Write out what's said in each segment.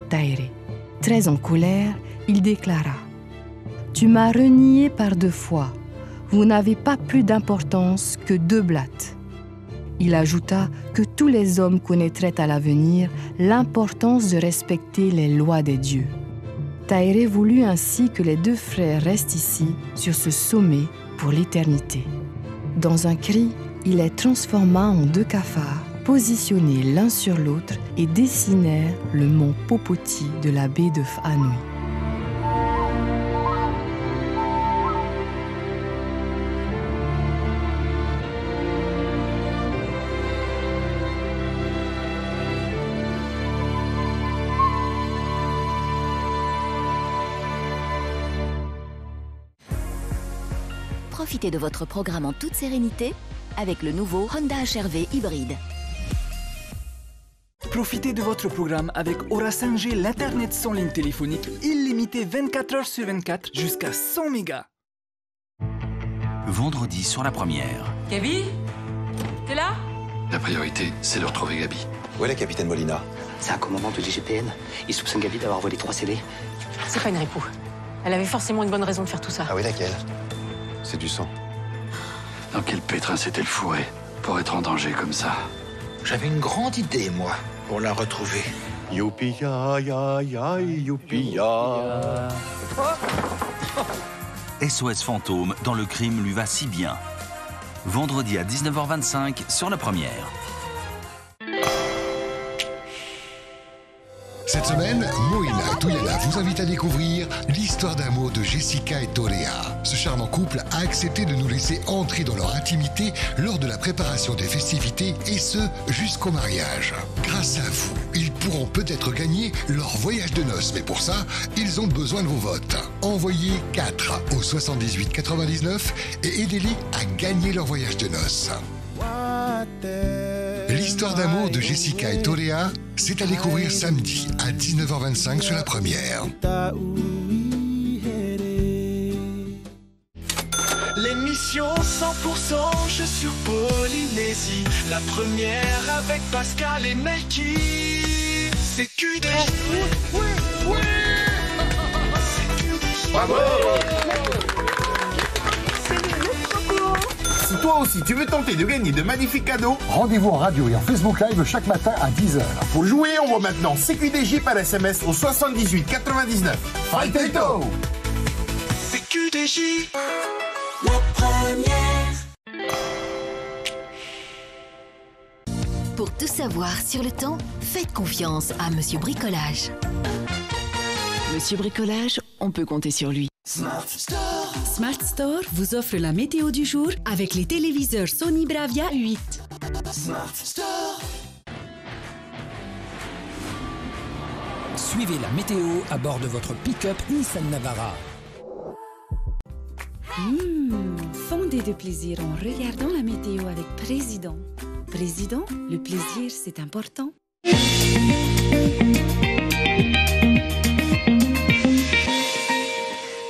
Tahiré. Très en colère, il déclara « Tu m'as renié par 2 fois. Vous n'avez pas plus d'importance que 2 blattes. » Il ajouta que tous les hommes connaîtraient à l'avenir l'importance de respecter les lois des dieux. Tahiré voulut ainsi que les 2 frères restent ici, sur ce sommet, pour l'éternité. Dans un cri, il les transforma en 2 cafards, positionnés l'un sur l'autre et dessinèrent le mont Popoti de la baie de Fanoui. Profitez de votre programme en toute sérénité avec le nouveau Honda HR-V hybride. Profitez de votre programme avec Aura 5G, l'Internet sans ligne téléphonique illimité 24 heures sur 24 jusqu'à 100 mégas. Vendredi sur la première. Gabi, t'es là? La priorité, c'est de retrouver Gabi. Où est la capitaine Molina? C'est un commandant de l'IGPN. Il soupçonne Gabi d'avoir volé 3 CD. C'est pas une ripou. Elle avait forcément une bonne raison de faire tout ça. Ah oui, laquelle? C'est du sang. Dans quel pétrin s'est-elle fourrée pour être en danger comme ça? J'avais une grande idée, moi, pour la retrouver. Youpi-ya, ya, ya, youpi-ya. SOS Fantôme dans le crime lui va si bien. Vendredi à 19h25 sur la première. Cette semaine, Moïna et Touyala vous invitent à découvrir l'histoire d'amour de Jessica et Toréa. Ce charmant couple a accepté de nous laisser entrer dans leur intimité lors de la préparation des festivités et ce, jusqu'au mariage. Grâce à vous, ils pourront peut-être gagner leur voyage de noces, mais pour ça, ils ont besoin de vos votes. Envoyez 4 au 78 99 et aidez-les à gagner leur voyage de noces. L'histoire d'amour de Jessica et Toréa, c'est à découvrir samedi à 19h25 sur la première. L'émission 100% jeux sur Polynésie. La première avec Pascal et Melky. C'est QDJ. Oui, oui, oui. C'est QDJ. Bravo. Si toi aussi tu veux tenter de gagner de magnifiques cadeaux, rendez-vous en radio et en Facebook Live chaque matin à 10h. Pour jouer, on voit maintenant CQDJ par SMS au 78 99. Fight-Eto! C'est QDJ. La première. Pour tout savoir sur le temps, faites confiance à Monsieur Bricolage. Monsieur Bricolage, on peut compter sur lui. Smart Store. Smart Store vous offre la météo du jour avec les téléviseurs Sony Bravia 8. Smart Store. Suivez la météo à bord de votre pick-up Nissan Navara. Fondez de plaisir en regardant la météo avec Président. Président, le plaisir, c'est important.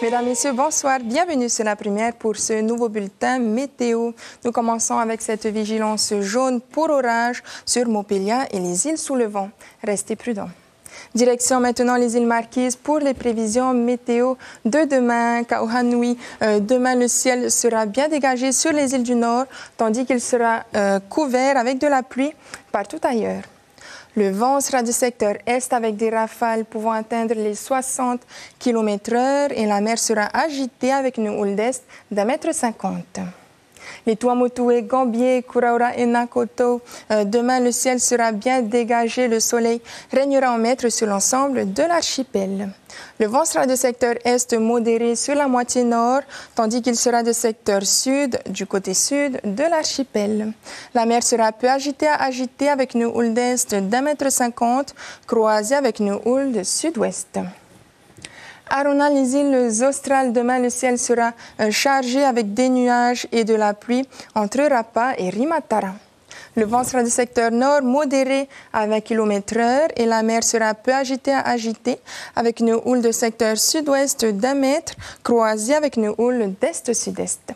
Mesdames, Messieurs, bonsoir. Bienvenue sur la première pour ce nouveau bulletin météo. Nous commençons avec cette vigilance jaune pour orage sur Montpellier et les îles sous le vent. Restez prudents. Direction maintenant les îles Marquises pour les prévisions météo de demain. Kaohanoui, demain le ciel sera bien dégagé sur les îles du Nord, tandis qu'il sera couvert avec de la pluie partout ailleurs. Le vent sera du secteur est avec des rafales pouvant atteindre les 60 km/h et la mer sera agitée avec une houle d'est d'1,50 m. Les Tuamotu, Gambier, Kuraura et Nakoto, demain le ciel sera bien dégagé, le soleil régnera en maître sur l'ensemble de l'archipel. Le vent sera de secteur est modéré sur la moitié nord, tandis qu'il sera de secteur sud du côté sud de l'archipel. La mer sera peu agitée à agitée avec une houle d'est d'1,50 m, croisée avec une houle de sud-ouest. Aruna, les îles australes, demain le ciel sera chargé avec des nuages et de la pluie entre Rapa et Rimatara. Le vent sera du secteur nord modéré à 20 km/h et la mer sera peu agitée à agitée avec une houle de secteur sud-ouest d'1 mètre croisée avec une houle d'est-sud-est.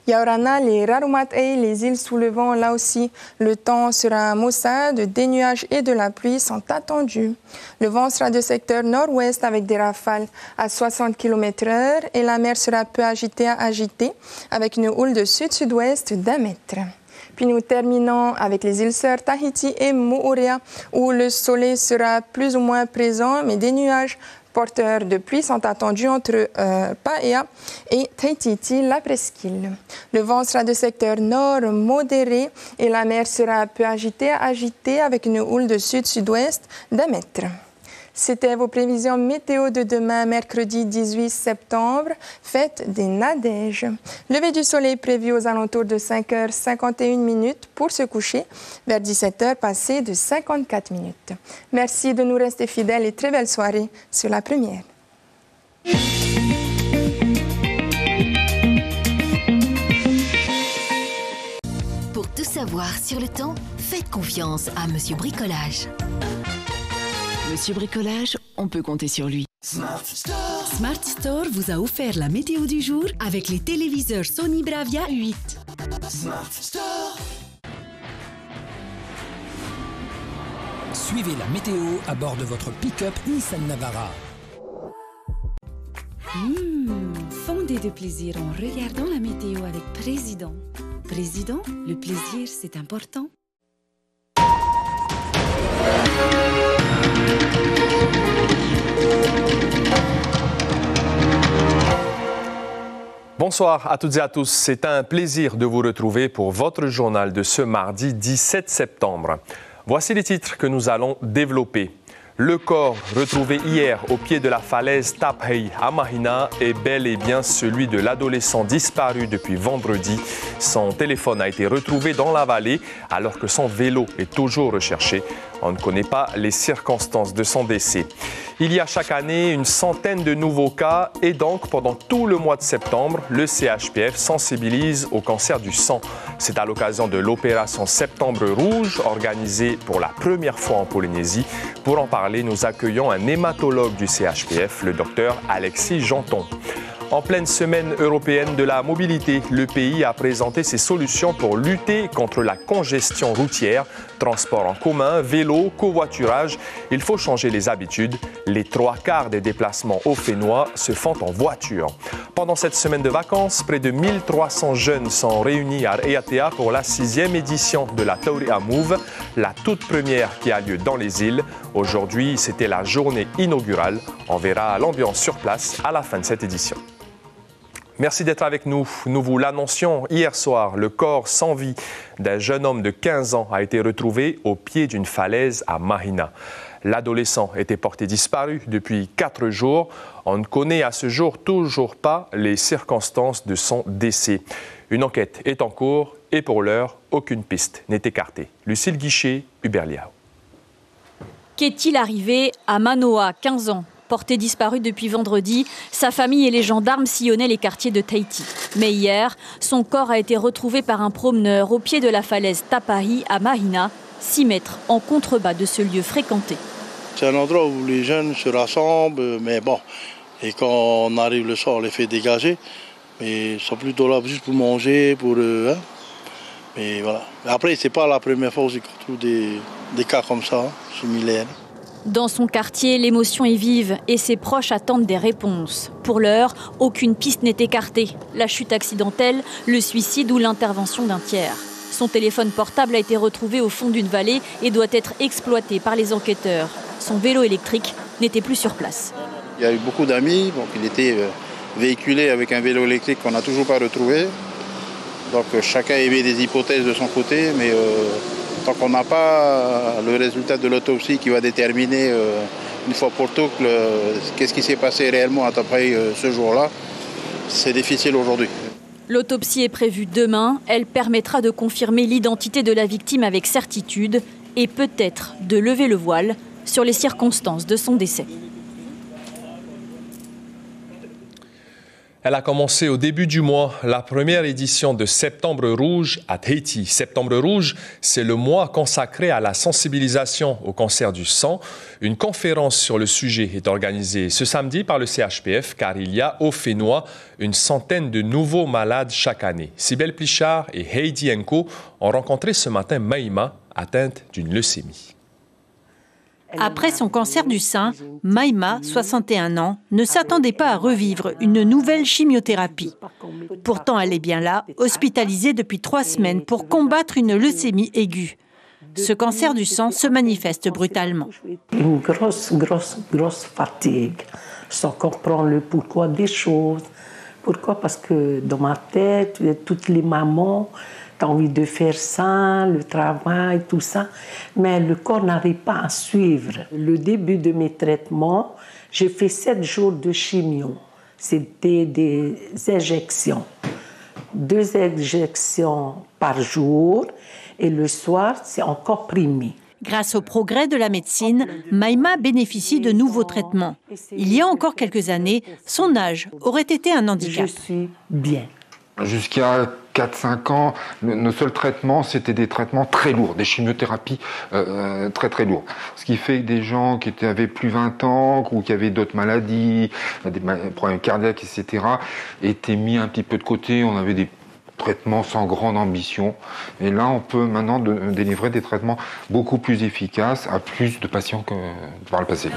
Yaorana, les Rarumatei, les îles sous le vent, là aussi, le temps sera maussade, des nuages et de la pluie sont attendus. Le vent sera de secteur nord-ouest avec des rafales à 60 km/h et la mer sera peu agitée à agitée avec une houle de sud-sud-ouest d'1 mètre. Puis nous terminons avec les îles Sœurs, Tahiti et Moorea, où le soleil sera plus ou moins présent, mais des nuages porteurs de pluie sont attendus entre Paea et Tahiti, la presqu'île. Le vent sera de secteur nord modéré et la mer sera peu agitée avec une houle de sud-sud-ouest d'1 mètre. C'était vos prévisions météo de demain, mercredi 18 septembre, fête des Nadèges. Lever du soleil prévu aux alentours de 5h51 pour se coucher, vers 17h passé de 54 minutes. Merci de nous rester fidèles et très belle soirée sur la première. Pour tout savoir sur le temps, faites confiance à Monsieur Bricolage. Monsieur Bricolage, on peut compter sur lui. Smart Store. Smart Store vous a offert la météo du jour avec les téléviseurs Sony Bravia 8. Smart Store. Suivez la météo à bord de votre pick-up Nissan Navara. Fondez de plaisir en regardant la météo avec Président. Président, le plaisir, c'est important. Bonsoir à toutes et à tous. C'est un plaisir de vous retrouver pour votre journal de ce mardi 17 septembre. Voici les titres que nous allons développer. Le corps retrouvé hier au pied de la falaise Taphei à Mahina est bel et bien celui de l'adolescent disparu depuis vendredi. Son téléphone a été retrouvé dans la vallée alors que son vélo est toujours recherché. On ne connaît pas les circonstances de son décès. Il y a chaque année une centaine de nouveaux cas et donc pendant tout le mois de septembre, le CHPF sensibilise au cancer du sang. C'est à l'occasion de l'opération Septembre Rouge organisée pour la première fois en Polynésie. Pour en parler, nous accueillons un hématologue du CHPF, le docteur Alexis Janton. En pleine semaine européenne de la mobilité, le pays a présenté ses solutions pour lutter contre la congestion routière, transport en commun, vélo, covoiturage. Il faut changer les habitudes. Les 3/4 des déplacements au Fénois se font en voiture. Pendant cette semaine de vacances, près de 1300 jeunes sont réunis à Eatea pour la 6e édition de la Taurea Move, la toute première qui a lieu dans les îles. Aujourd'hui, c'était la journée inaugurale. On verra l'ambiance sur place à la fin de cette édition. Merci d'être avec nous. Nous vous l'annoncions hier soir, le corps sans vie d'un jeune homme de 15 ans a été retrouvé au pied d'une falaise à Mahina. L'adolescent était porté disparu depuis 4 jours. On ne connaît à ce jour toujours pas les circonstances de son décès. Une enquête est en cours et pour l'heure, aucune piste n'est écartée. Lucille Guichet, Hubert Liao. Qu'est-il arrivé à Manoa, 15 ans? Porté disparu depuis vendredi, sa famille et les gendarmes sillonnaient les quartiers de Tahiti. Mais hier, son corps a été retrouvé par un promeneur au pied de la falaise Taphei à Mahina, 6 mètres en contrebas de ce lieu fréquenté. C'est un endroit où les jeunes se rassemblent, mais bon, et quand on arrive le soir, on les fait dégager. Mais ils sont plutôt là juste pour manger, pour mais voilà. Après, c'est pas la première fois qu'on trouve des cas comme ça, similaires. Dans son quartier, l'émotion est vive et ses proches attendent des réponses. Pour l'heure, aucune piste n'est écartée. La chute accidentelle, le suicide ou l'intervention d'un tiers. Son téléphone portable a été retrouvé au fond d'une vallée et doit être exploité par les enquêteurs. Son vélo électrique n'était plus sur place. Il y a eu beaucoup d'amis, donc il était véhiculé avec un vélo électrique qu'on n'a toujours pas retrouvé. Donc chacun émet des hypothèses de son côté, mais tant qu'on n'a pas le résultat de l'autopsie qui va déterminer une fois pour toutes qu'est-ce qui s'est passé réellement après ce jour-là, c'est difficile aujourd'hui. L'autopsie est prévue demain. Elle permettra de confirmer l'identité de la victime avec certitude et peut-être de lever le voile sur les circonstances de son décès. Elle a commencé au début du mois, la première édition de Septembre Rouge à Tahiti. Septembre Rouge, c'est le mois consacré à la sensibilisation au cancer du sang. Une conférence sur le sujet est organisée ce samedi par le CHPF car il y a au Fénois une centaine de nouveaux malades chaque année. Sybelle Plichard et Heidi Enko ont rencontré ce matin Maïma, atteinte d'une leucémie. Après son cancer du sein, Maïma, 61 ans, ne s'attendait pas à revivre une nouvelle chimiothérapie. Pourtant, elle est bien là, hospitalisée depuis 3 semaines pour combattre une leucémie aiguë. Ce cancer du sang se manifeste brutalement. Une grosse fatigue, sans comprendre le pourquoi des choses. Pourquoi? Parce que dans ma tête, toutes les mamans, t'as envie de faire ça, le travail, tout ça, mais le corps n'arrive pas à suivre. Le début de mes traitements, j'ai fait 7 jours de chimio. C'était des injections. 2 injections par jour et le soir, c'est en comprimé. Grâce au progrès de la médecine, Maïma bénéficie de nouveaux traitements. Il y a encore quelques années, son âge aurait été un handicap. Je suis bien. Jusqu'à 4-5 ans, nos seuls traitements, c'était des traitements très lourds, des chimiothérapies très lourds. Ce qui fait que des gens qui avaient plus 20 ans ou qui avaient d'autres maladies, des problèmes cardiaques, etc., étaient mis un petit peu de côté. On avait des traitements sans grande ambition. Et là, on peut maintenant délivrer des traitements beaucoup plus efficaces à plus de patients que par le passé.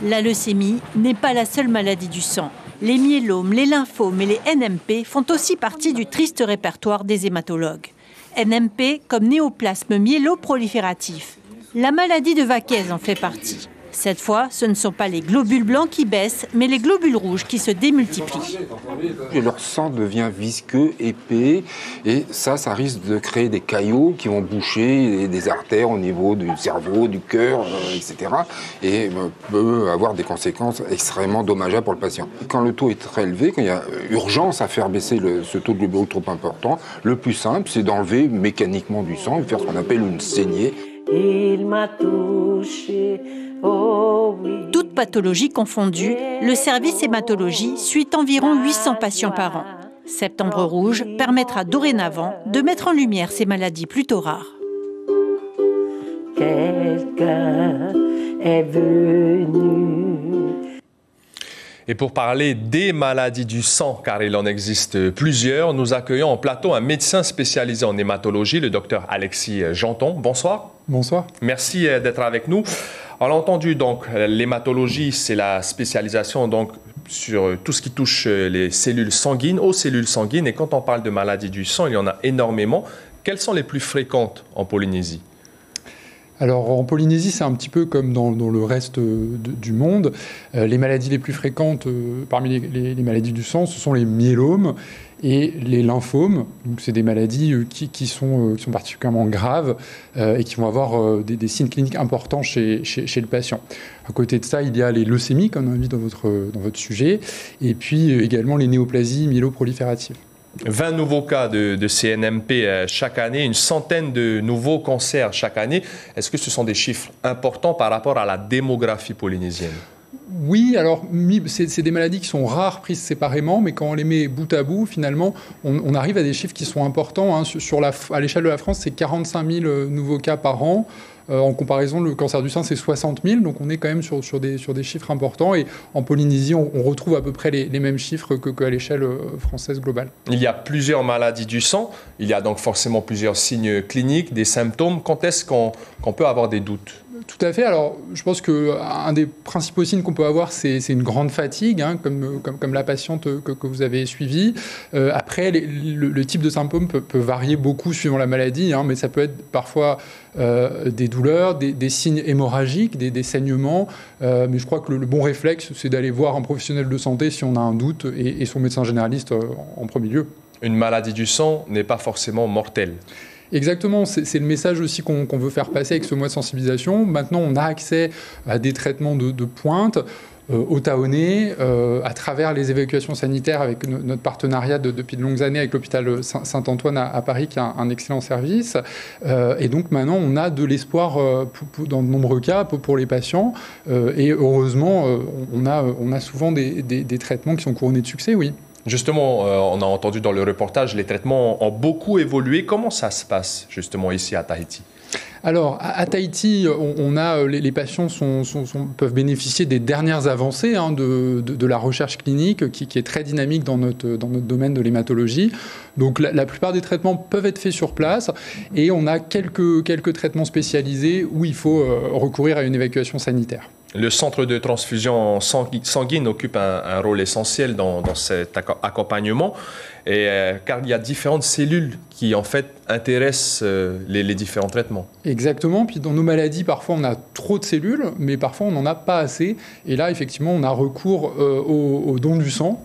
La leucémie n'est pas la seule maladie du sang. Les myélomes, les lymphomes et les NMP font aussi partie du triste répertoire des hématologues. NMP comme néoplasme myéloprolifératif. La maladie de Vaquez en fait partie. Cette fois, ce ne sont pas les globules blancs qui baissent, mais les globules rouges qui se démultiplient. Et leur sang devient visqueux, épais, et ça risque de créer des caillots qui vont boucher des artères au niveau du cerveau, du cœur, etc. Et peut avoir des conséquences extrêmement dommageables pour le patient. Quand le taux est très élevé, quand il y a urgence à faire baisser ce taux de globules trop important, le plus simple, c'est d'enlever mécaniquement du sang et faire ce qu'on appelle une saignée. Il m'a touché. Oh oui. Toutes pathologies confondues, le service hématologie suit environ 800 patients par an. Septembre Rouge permettra dorénavant de mettre en lumière ces maladies plutôt rares. Quelqu'un est venu. Et pour parler des maladies du sang, car il en existe plusieurs, nous accueillons en plateau un médecin spécialisé en hématologie, le docteur Alexis Janton. Bonsoir. Bonsoir. Merci d'être avec nous. On l'a entendu, donc, l'hématologie, c'est la spécialisation donc, sur tout ce qui touche les cellules sanguines, aux cellules sanguines. Et quand on parle de maladies du sang, il y en a énormément. Quelles sont les plus fréquentes en Polynésie ? Alors en Polynésie, c'est un petit peu comme dans le reste du monde. Les maladies les plus fréquentes parmi les maladies du sang, ce sont les myélomes et les lymphomes. Donc c'est des maladies qui sont particulièrement graves et qui vont avoir des signes cliniques importants chez le patient. À côté de ça, il y a les leucémies, comme on a vu dans votre sujet, et puis également les néoplasies myéloprolifératives. 20 nouveaux cas de CNMP chaque année, une centaine de nouveaux cancers chaque année. Est-ce que ce sont des chiffres importants par rapport à la démographie polynésienne ? Oui, alors c'est des maladies qui sont rares prises séparément, mais quand on les met bout à bout, finalement, on arrive à des chiffres qui sont importants. Hein. À l'échelle de la France, c'est 45 000 nouveaux cas par an. En comparaison, le cancer du sein, c'est 60 000, donc on est quand même sur des chiffres importants. Et en Polynésie, on retrouve à peu près les mêmes chiffres qu'à l'échelle française globale. Il y a plusieurs maladies du sang, il y a donc forcément plusieurs signes cliniques, des symptômes. Quand est-ce qu'on peut avoir des doutes ? Tout à fait. Alors, je pense qu'un des principaux signes qu'on peut avoir, c'est une grande fatigue, hein, comme la patiente que vous avez suivie. Après, le type de symptômes peut varier beaucoup suivant la maladie, hein, mais ça peut être parfois des douleurs, des signes hémorragiques, des saignements. Mais je crois que le bon réflexe, c'est d'aller voir un professionnel de santé si on a un doute et son médecin généraliste en premier lieu. Une maladie du sang n'est pas forcément mortelle. Exactement, c'est le message aussi qu'on veut faire passer avec ce mois de sensibilisation. Maintenant, on a accès à des traitements de pointe au Taonais, à travers les évacuations sanitaires avec notre partenariat depuis de longues années avec l'hôpital Saint-Antoine à Paris, qui a un excellent service. Et donc maintenant, on a de l'espoir dans de nombreux cas pour les patients. Et heureusement, on a souvent des traitements qui sont couronnés de succès, oui. Justement, on a entendu dans le reportage, les traitements ont beaucoup évolué. Comment ça se passe justement ici à Tahiti ? Alors, à Tahiti, les patients peuvent bénéficier des dernières avancées de la recherche clinique qui est très dynamique dans notre domaine de l'hématologie. Donc, la plupart des traitements peuvent être faits sur place et on a quelques traitements spécialisés où il faut recourir à une évacuation sanitaire. Le centre de transfusion sanguine occupe un rôle essentiel dans cet accompagnement, car il y a différentes cellules qui en fait intéressent les différents traitements. Exactement, puis dans nos maladies, parfois on a trop de cellules, mais parfois on n'en a pas assez. Et là, effectivement, on a recours au don du sang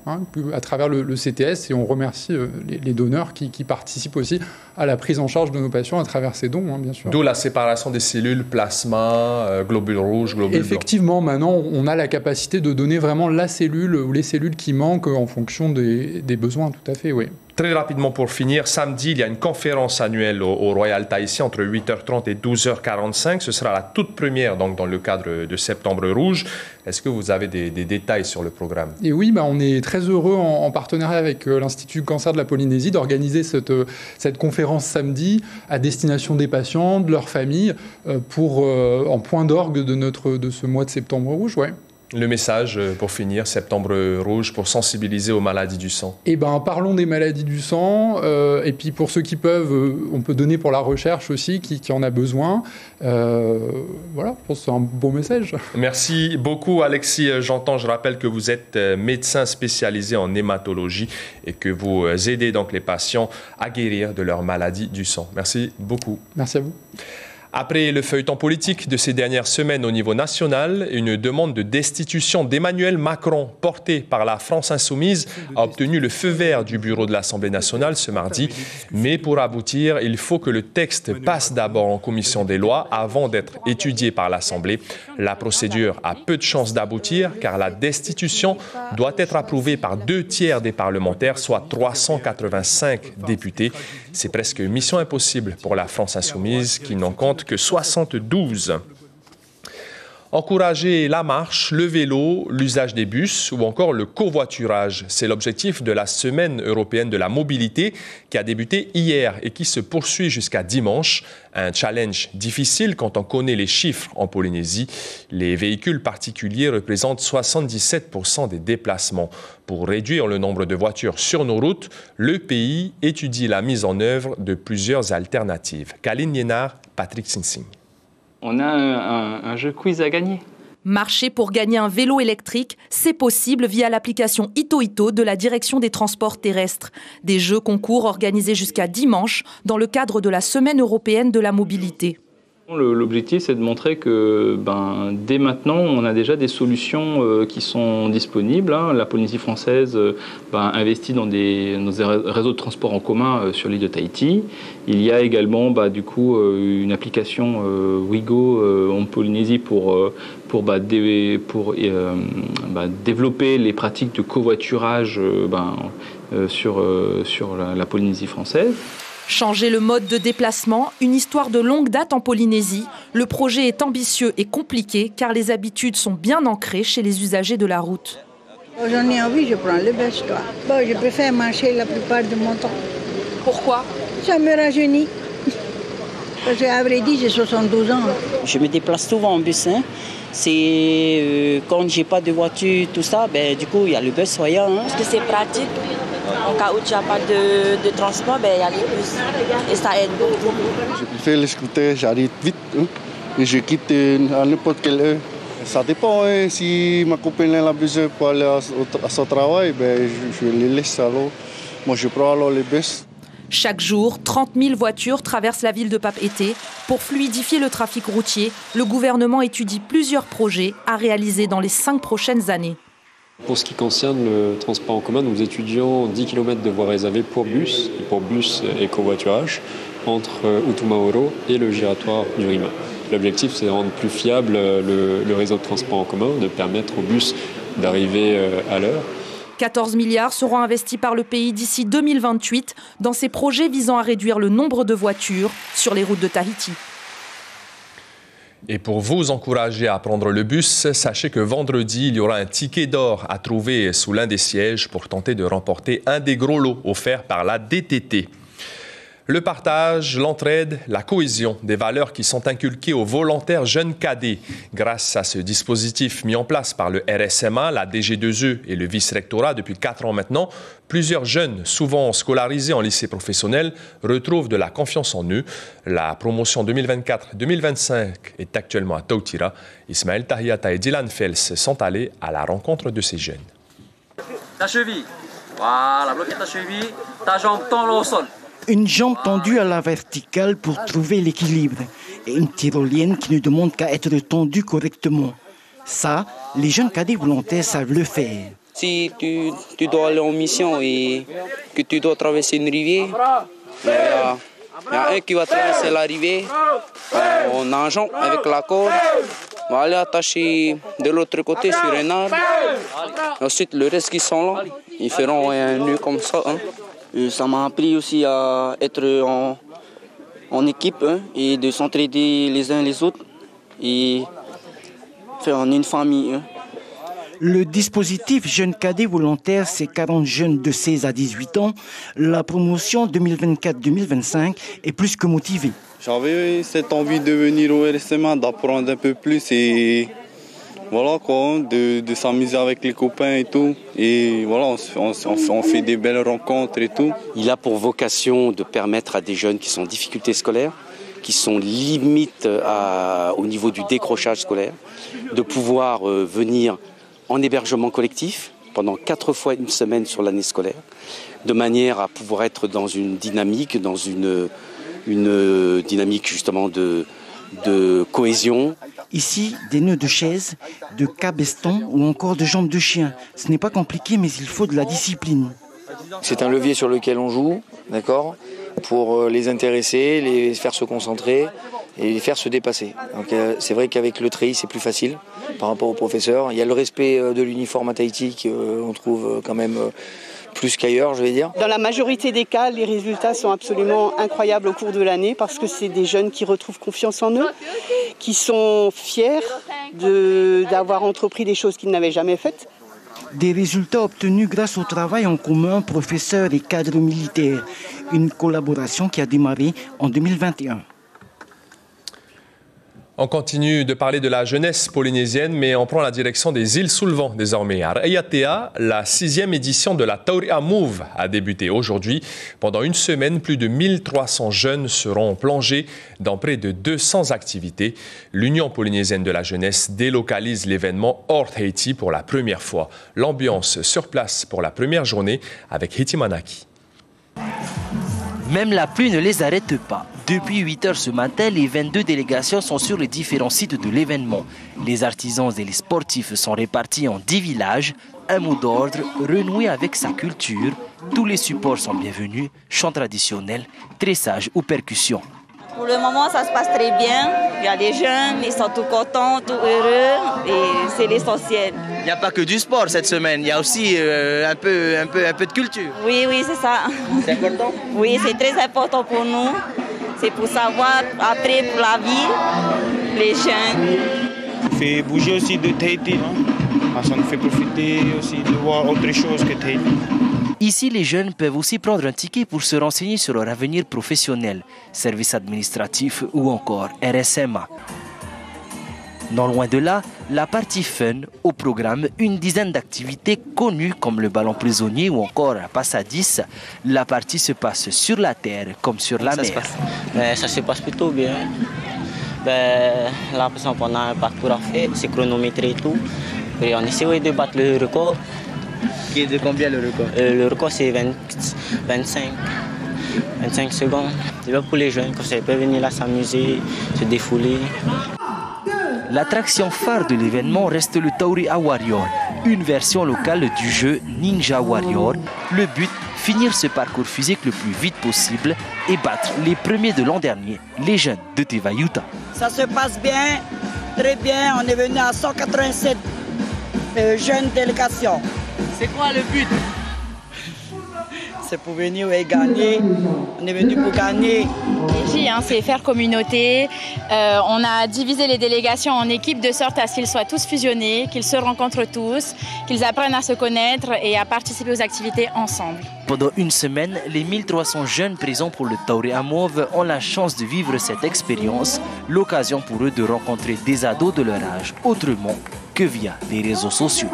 à travers le CTS, et on remercie les donneurs qui participent aussi à la prise en charge de nos patients à travers ces dons, bien sûr. D'où la séparation des cellules, plasma, globules rouges, globules blancs. Effectivement, maintenant, on a la capacité de donner vraiment la cellule ou les cellules qui manquent en fonction des besoins, tout à fait, oui. Très rapidement pour finir, samedi, il y a une conférence annuelle au Royal Tahiti entre 8h30 et 12h45. Ce sera la toute première donc, dans le cadre de Septembre Rouge. Est-ce que vous avez des détails sur le programme ? Et oui, on est très heureux en partenariat avec l'Institut Cancer de la Polynésie d'organiser cette conférence samedi à destination des patients, de leurs familles, en point d'orgue de ce mois de Septembre Rouge. Ouais. Le message, pour finir, Septembre Rouge, pour sensibiliser aux maladies du sang. Parlons des maladies du sang. Et puis, pour ceux qui peuvent, on peut donner pour la recherche aussi, qui en a besoin. Voilà, je pense que c'est un beau message. Merci beaucoup, Alexis. Je rappelle que vous êtes médecin spécialisé en hématologie et que vous aidez donc les patients à guérir de leurs maladies du sang. Merci beaucoup. Merci à vous. Après le feuilleton politique de ces dernières semaines au niveau national, une demande de destitution d'Emmanuel Macron portée par la France Insoumise a obtenu le feu vert du bureau de l'Assemblée nationale ce mardi. Mais pour aboutir, il faut que le texte passe d'abord en commission des lois avant d'être étudié par l'Assemblée. La procédure a peu de chances d'aboutir car la destitution doit être approuvée par 2/3 des parlementaires, soit 385 députés. C'est presque mission impossible pour la France Insoumise qui n'en compte que 72. Encourager la marche, le vélo, l'usage des bus ou encore le covoiturage. C'est l'objectif de la Semaine européenne de la mobilité qui a débuté hier et qui se poursuit jusqu'à dimanche. Un challenge difficile quand on connaît les chiffres en Polynésie. Les véhicules particuliers représentent 77% des déplacements. Pour réduire le nombre de voitures sur nos routes, le pays étudie la mise en œuvre de plusieurs alternatives. Kaline Liénard, Patrick Sinsing. On a un jeu quiz à gagner. Marcher pour gagner un vélo électrique, c'est possible via l'application Ito de la Direction des Transports Terrestres. Des jeux concours organisés jusqu'à dimanche dans le cadre de la Semaine européenne de la mobilité. L'objectif, c'est de montrer que dès maintenant, on a déjà des solutions qui sont disponibles. La Polynésie française investit dans des réseaux de transport en commun sur l'île de Tahiti. Il y a également une application Wigo en Polynésie pour développer les pratiques de covoiturage sur la Polynésie française. Changer le mode de déplacement, une histoire de longue date en Polynésie. Le projet est ambitieux et compliqué car les habitudes sont bien ancrées chez les usagers de la route. J'en ai envie, je prends le bus. Je préfère marcher la plupart de mon temps. Pourquoi ? Ça me rajeunit. Parce qu'à vrai dire, j'ai 72 ans. Je me déplace souvent en bus. C'est quand j'ai pas de voiture, tout ça, du coup, il y a le bus voyant. Parce que c'est pratique. En cas où tu n'as pas de transport, il y a les bus. Et ça aide beaucoup. Je préfère les scooters, j'arrive vite. Et je quitte à n'importe quelle heure. Ça dépend. Si ma copine a besoin pour aller à son travail, je les laisse alors. Moi, je prends alors les bus. Chaque jour, 30 000 voitures traversent la ville de Papeete. Pour fluidifier le trafic routier, le gouvernement étudie plusieurs projets à réaliser dans les 5 prochaines années. Pour ce qui concerne le transport en commun, nous étudions 10 km de voies réservées pour bus et covoiturage entre Utumaoro et le giratoire du Rima. L'objectif, c'est de rendre plus fiable le réseau de transport en commun, de permettre aux bus d'arriver à l'heure. 14 milliards seront investis par le pays d'ici 2028 dans ces projets visant à réduire le nombre de voitures sur les routes de Tahiti. Et pour vous encourager à prendre le bus, sachez que vendredi, il y aura un ticket d'or à trouver sous l'un des sièges pour tenter de remporter un des gros lots offerts par la DTT. Le partage, l'entraide, la cohésion, des valeurs qui sont inculquées aux volontaires jeunes cadets. Grâce à ce dispositif mis en place par le RSMA, la DG2E et le vice-rectorat depuis 4 ans maintenant, plusieurs jeunes, souvent scolarisés en lycée professionnel, retrouvent de la confiance en eux. La promotion 2024-2025 est actuellement à Tautira. Ismaël Tahiata et Dylan Fels sont allés à la rencontre de ces jeunes. Ta cheville, voilà, bloquez ta cheville, ta jambe tend au sol. Une jambe tendue à la verticale pour trouver l'équilibre et une tyrolienne qui ne demande qu'à être tendue correctement. Ça, les jeunes cadets volontaires savent le faire. Si tu dois aller en mission et que tu dois traverser une rivière, il y a un qui va traverser la rivière en nageant avec la corde. On va aller attacher de l'autre côté sur un arbre. Ensuite, le reste qui sont là, ils feront un nœud comme ça. Ça m'a appris aussi à être en équipe et de s'entraider les uns les autres et faire une famille. Le dispositif Jeunes Cadets Volontaires, c'est 40 jeunes de 16 à 18 ans. La promotion 2024-2025 est plus que motivée. J'avais cette envie de venir au RSMA, d'apprendre un peu plus et voilà quoi, de s'amuser avec les copains et tout. Et voilà, on fait des belles rencontres et tout. Il a pour vocation de permettre à des jeunes qui sont en difficulté scolaire, qui sont limite au niveau du décrochage scolaire, de pouvoir venir en hébergement collectif pendant 4 fois une semaine sur l'année scolaire, de manière à pouvoir être dans une dynamique, dynamique justement de cohésion. Ici, des nœuds de chaises, de cabestons ou encore de jambes de chien. Ce n'est pas compliqué, mais il faut de la discipline. C'est un levier sur lequel on joue, d'accord, pour les intéresser, les faire se concentrer et les faire se dépasser. Donc, c'est vrai qu'avec le treillis, c'est plus facile par rapport au professeur. Il y a le respect de l'uniforme à Tahiti qu'on trouve quand même plus qu'ailleurs, je vais dire. Dans la majorité des cas, les résultats sont absolument incroyables au cours de l'année parce que c'est des jeunes qui retrouvent confiance en eux, qui sont fiers d'avoir entrepris des choses qu'ils n'avaient jamais faites. Des résultats obtenus grâce au travail en commun professeurs et cadres militaires. Une collaboration qui a démarré en 2021. On continue de parler de la jeunesse polynésienne, mais on prend la direction des îles sous le vent désormais. À Raiatea, la 6e édition de la Tauria Move a débuté aujourd'hui. Pendant une semaine, plus de 1300 jeunes seront plongés dans près de 200 activités. L'Union polynésienne de la jeunesse délocalise l'événement hors Tahiti pour la première fois. L'ambiance sur place pour la première journée avec Hitimanaki. Même la pluie ne les arrête pas. Depuis 8 heures ce matin, les 22 délégations sont sur les différents sites de l'événement. Les artisans et les sportifs sont répartis en 10 villages. Un mot d'ordre, renouer avec sa culture. Tous les supports sont bienvenus, chants traditionnels, tressage ou percussion. Pour le moment, ça se passe très bien. Il y a des jeunes, ils sont tout contents, tout heureux et c'est l'essentiel. Il n'y a pas que du sport cette semaine, il y a aussi un peu de culture. Oui, c'est ça. C'est important? Oui, c'est très important pour nous. C'est pour savoir, après, pour la vie, les jeunes. Ça fait bouger aussi de Tahiti. Ça nous fait profiter aussi de voir autre chose que Tahiti. Ici, les jeunes peuvent aussi prendre un ticket pour se renseigner sur leur avenir professionnel, service administratif ou encore RSMA. Non loin de là, la partie fun au programme, une dizaine d'activités connues comme le ballon prisonnier ou encore la passe à 10. La partie se passe sur la terre comme sur la mer. Ça se passe plutôt bien. Là, par exemple, on a un parcours à faire, c'est chronométré et tout. Et on essaie de battre le record. Qui est de combien le record? Le record c'est 25 secondes. C'est bien pour les jeunes, comme ça ils peuvent venir là s'amuser, se défouler. L'attraction phare de l'événement reste le Tauria Warrior, une version locale du jeu Ninja Warrior. Le but, finir ce parcours physique le plus vite possible et battre les premiers de l'an dernier, les jeunes de Te Vaiuta. Ça se passe bien, très bien. On est venu à 187 jeunes délégations. C'est quoi le but? c'est pour venir et gagner. On est venu pour gagner. C'est faire communauté. On a divisé les délégations en équipes de sorte à ce qu'ils soient tous fusionnés, qu'ils se rencontrent tous, qu'ils apprennent à se connaître et à participer aux activités ensemble. Pendant une semaine, les 1300 jeunes présents pour le Tauré à Mauve ont la chance de vivre cette expérience, l'occasion pour eux de rencontrer des ados de leur âge autrement que via les réseaux sociaux.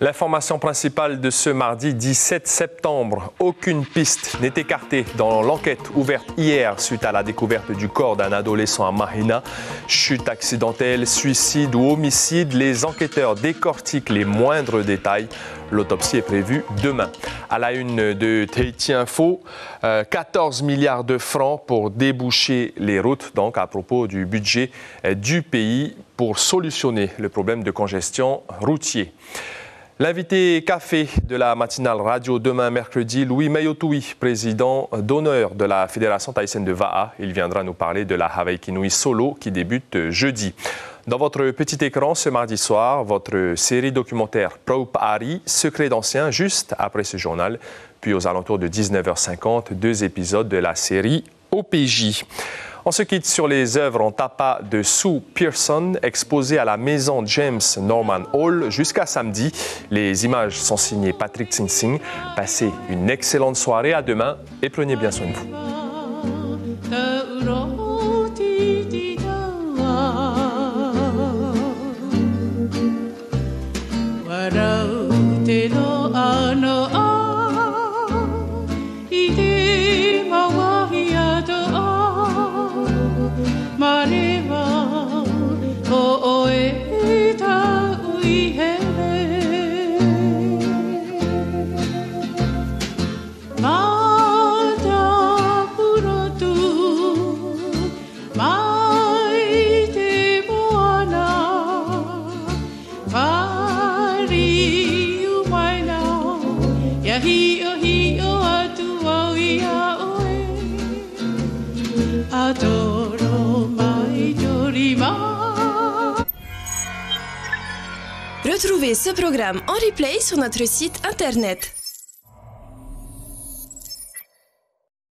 L'information principale de ce mardi 17 septembre. Aucune piste n'est écartée dans l'enquête ouverte hier suite à la découverte du corps d'un adolescent à Mahina. Chute accidentelle, suicide ou homicide, les enquêteurs décortiquent les moindres détails. L'autopsie est prévue demain. À la une de Tahiti Info, 14 milliards de francs pour déboucher les routes, donc à propos du budget du pays pour solutionner le problème de congestion routier. L'invité café de la matinale radio demain mercredi, Louis Mayotui, président d'honneur de la Fédération tahitienne de Va'a. Il viendra nous parler de la Hawaii Kinui Solo qui débute jeudi. Dans votre petit écran ce mardi soir, votre série documentaire Praup Ari, Secret d'anciens, juste après ce journal. Puis aux alentours de 19h50, 2 épisodes de la série OPJ. On se quitte sur les œuvres en tapa de Sue Pearson, exposées à la maison James Norman Hall jusqu'à samedi. Les images sont signées Patrick Tsinsing. Passez une excellente soirée, à demain et prenez bien soin de vous. Retrouvez ce programme en replay sur notre site internet.